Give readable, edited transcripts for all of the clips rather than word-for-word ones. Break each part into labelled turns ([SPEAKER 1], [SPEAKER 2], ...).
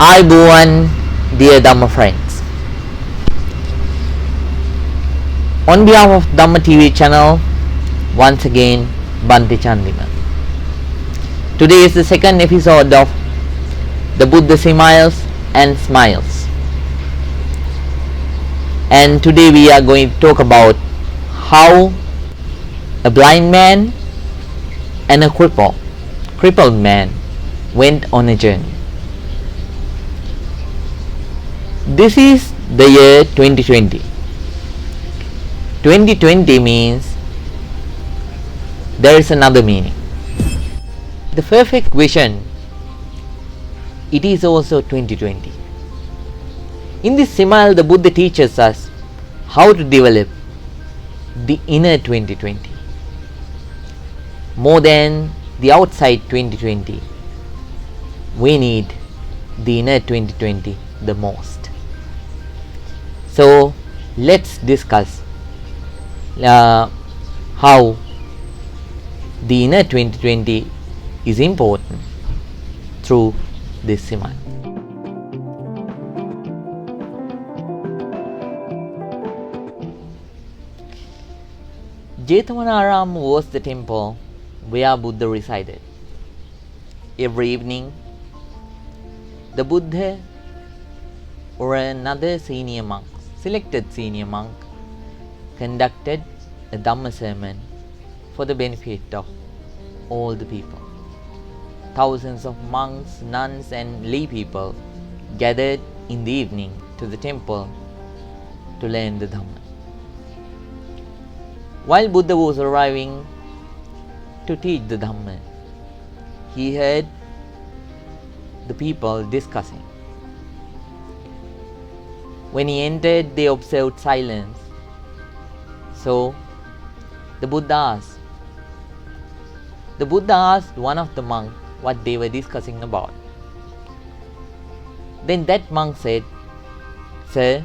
[SPEAKER 1] Ayubowan, dear Dhamma friends. On behalf of Dhamma TV channel, once again, Bante Chandima. Today is the second episode of the Buddha Similes and Smiles. And today we are going to talk about how a blind man and a crippled man went on a journey. This is the year 2020. 2020 means there is another meaning. The perfect vision, it is also 2020. In this simile, the Buddha teaches us how to develop the inner 2020. More than the outside 2020, we need the inner 2020 the most. So let's discuss how the inner 2020 is important through this simile. Jetavanaram was the temple where Buddha resided. Every evening, the Buddha or another selected senior monk, conducted a Dhamma sermon for the benefit of all the people. Thousands of monks, nuns and lay people gathered in the evening to the temple to learn the Dhamma. While Buddha was arriving to teach the Dhamma, he heard the people discussing. When he entered, they observed silence. So the Buddha asked one of the monks what they were discussing about. Then that monk said, "Sir,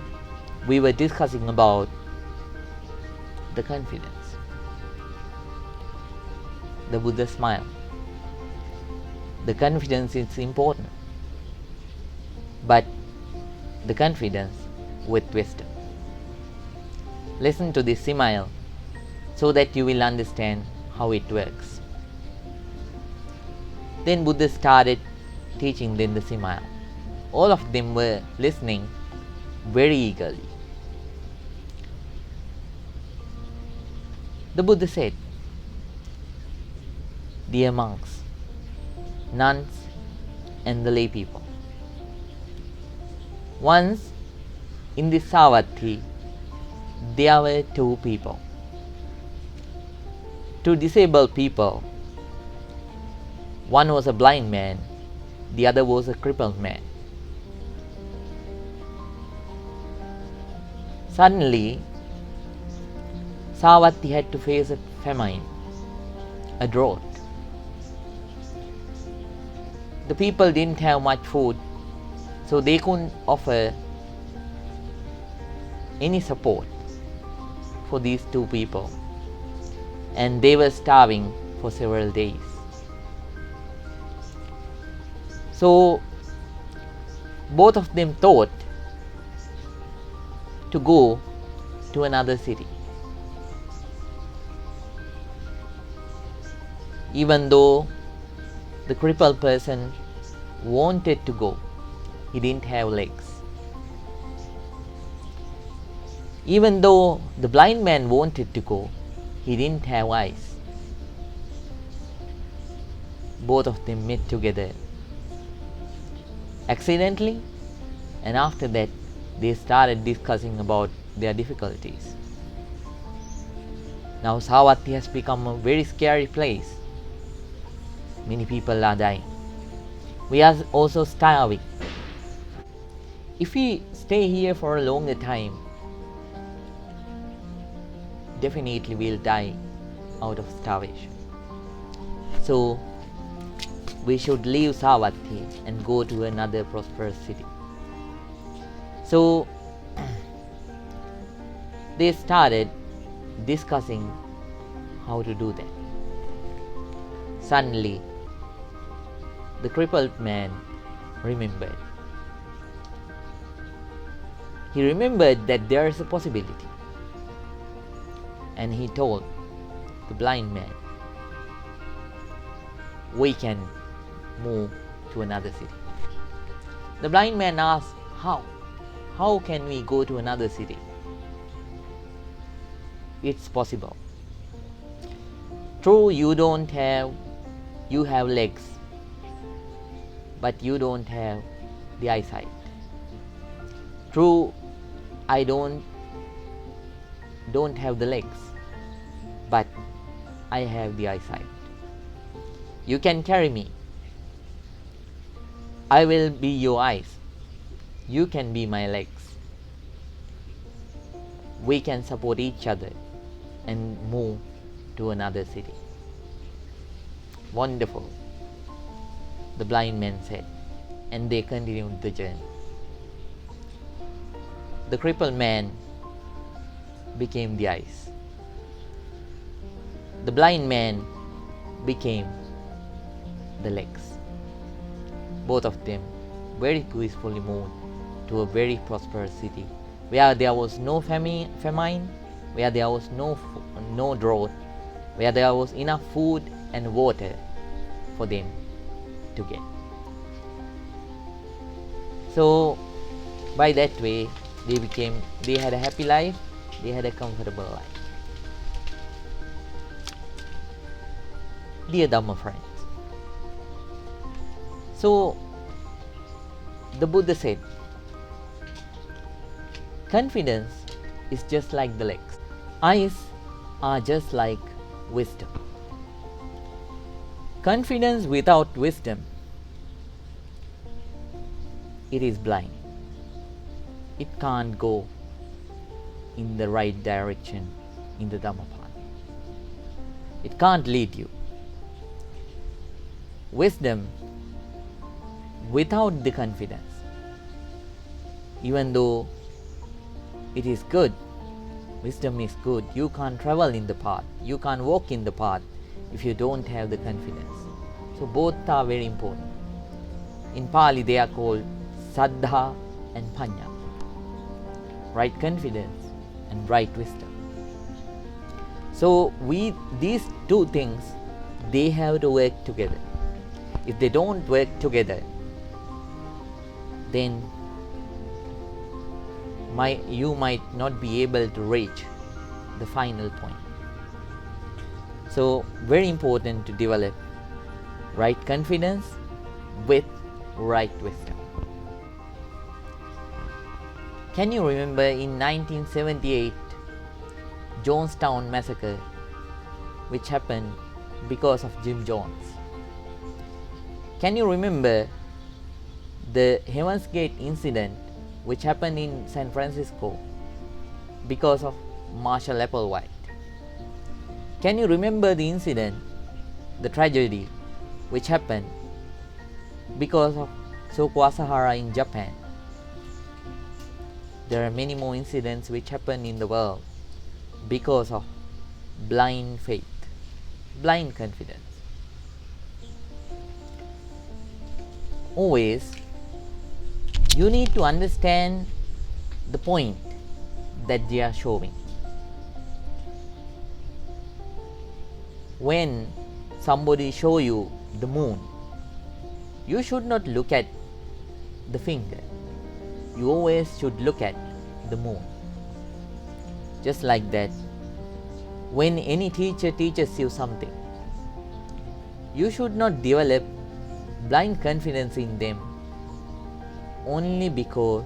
[SPEAKER 1] we were discussing about the confidence." The Buddha smiled. The confidence is important, but the confidence with wisdom. Listen to this simile so that you will understand how it works. Then Buddha started teaching them the simile. All of them were listening very eagerly. The Buddha said, "Dear monks, nuns and the lay people, once in this Savatthi, there were two people, two disabled people. One was a blind man, the other was a crippled man. Suddenly, Savatthi had to face a famine, a drought. The people didn't have much food, so they couldn't offer any support for these two people, and they were starving for several days. So both of them thought to go to another city. Even though the crippled person wanted to go, he didn't have legs. Even though the blind man wanted to go, he didn't have eyes. Both of them met together accidentally, and after that they started discussing about their difficulties. Now Savatthi has become a very scary place. Many people are dying. We are also starving. If we stay here for a longer time, definitely we'll die out of starvation. So we should leave Savatthi and go to another prosperous city." So they started discussing how to do that. Suddenly, the crippled man remembered he remembered that there is a possibility, and he told the blind man, we can move to another city. The blind man asked, how? How can we go to another city? It's possible. True, you have legs, but you don't have the eyesight. True, I don't have the legs, but I have the eyesight. You can carry me. I will be your eyes. You can be my legs. We can support each other and move to another city. Wonderful, the blind man said, and they continued the journey. The crippled man became the eyes. The blind man became the legs. Both of them very peacefully moved to a very prosperous city where there was no famine, where there was no drought, where there was enough food and water for them to get. So by that way, they had a happy life, they had a comfortable life. Dear Dhamma friends, so the Buddha said, confidence is just like the legs. Eyes are just like wisdom. Confidence without wisdom, it is blind. It can't go in the right direction in the Dhamma path. It can't lead you. Wisdom without the confidence, even though it is good, wisdom is good, you can't travel in the path, you can't walk in the path if you don't have the confidence. So both are very important. In Pali they are called Saddha and Panya, right confidence and right wisdom. So these two things, they have to work together. If they don't work together, then you might not be able to reach the final point. So very important to develop right confidence with right wisdom. Can you remember in 1978 Jonestown massacre, which happened because of Jim Jones? Can you remember the Heaven's Gate incident which happened in San Francisco because of Marshall Applewhite? Can you remember the incident, the tragedy which happened because of Soko Asahara in Japan? There are many more incidents which happen in the world because of blind faith, blind confidence. Always, you need to understand the point that they are showing. When somebody show you the moon, you should not look at the finger. You always should look at the moon. Just like that, when any teacher teaches you something, you should not develop blind confidence in them only because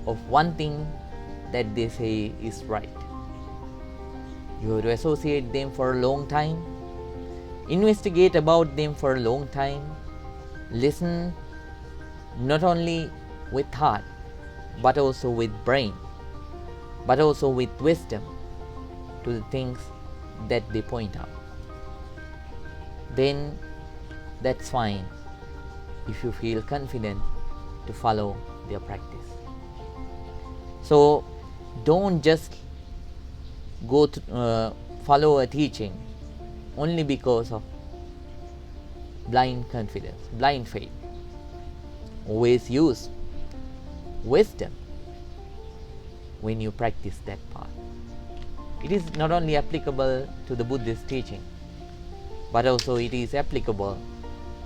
[SPEAKER 1] of one thing that they say is right. You have to associate them for a long time, investigate about them for a long time, listen not only with heart but also with brain, but also with wisdom to the things that they point out. Then that's fine if you feel confident to follow their practice. So don't just go to follow a teaching only because of blind confidence, blind faith. Always use wisdom when you practice that path. It is not only applicable to the Buddhist teaching, but also it is applicable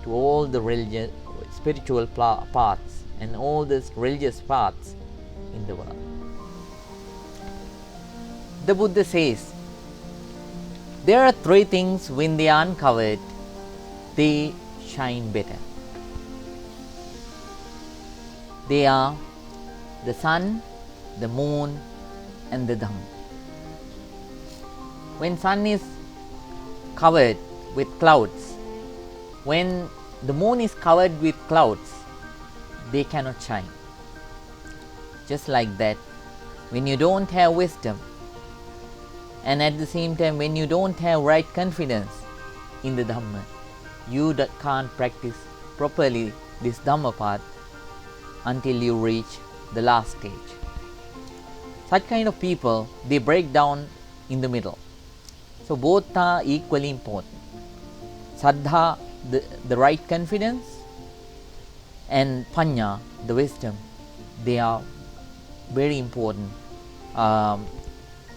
[SPEAKER 1] to all the religious, spiritual paths and all the religious paths in the world. The Buddha says, there are three things when they are uncovered, they shine better. They are the sun, the moon, and the Dhamma. When sun is covered with clouds, when the moon is covered with clouds, they cannot shine. Just like that, when you don't have wisdom, and at the same time when you don't have right confidence in the Dhamma, you can't practice properly this Dhamma path until you reach the last stage. Such kind of people, they break down in the middle. So both are equally important. Saddha, the right confidence, and Panya, the wisdom, they are very important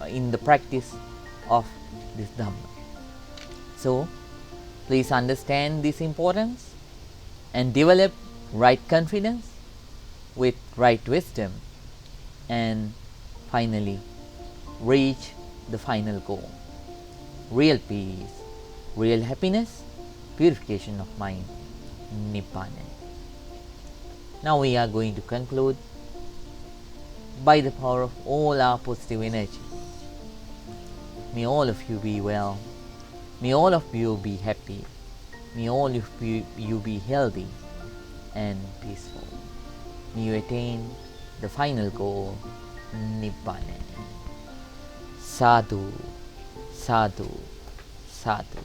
[SPEAKER 1] in the practice of this Dhamma. So please understand this importance and develop right confidence with right wisdom, and finally reach the final goal: real peace, real happiness, purification of mind, Nibbana. Now we are going to conclude by the power of all our positive energy. May all of you be well. May all of you be happy. May all of you be healthy and peaceful. May you attain the final goal, Nibbana. Sadhu, sadhu, sadhu.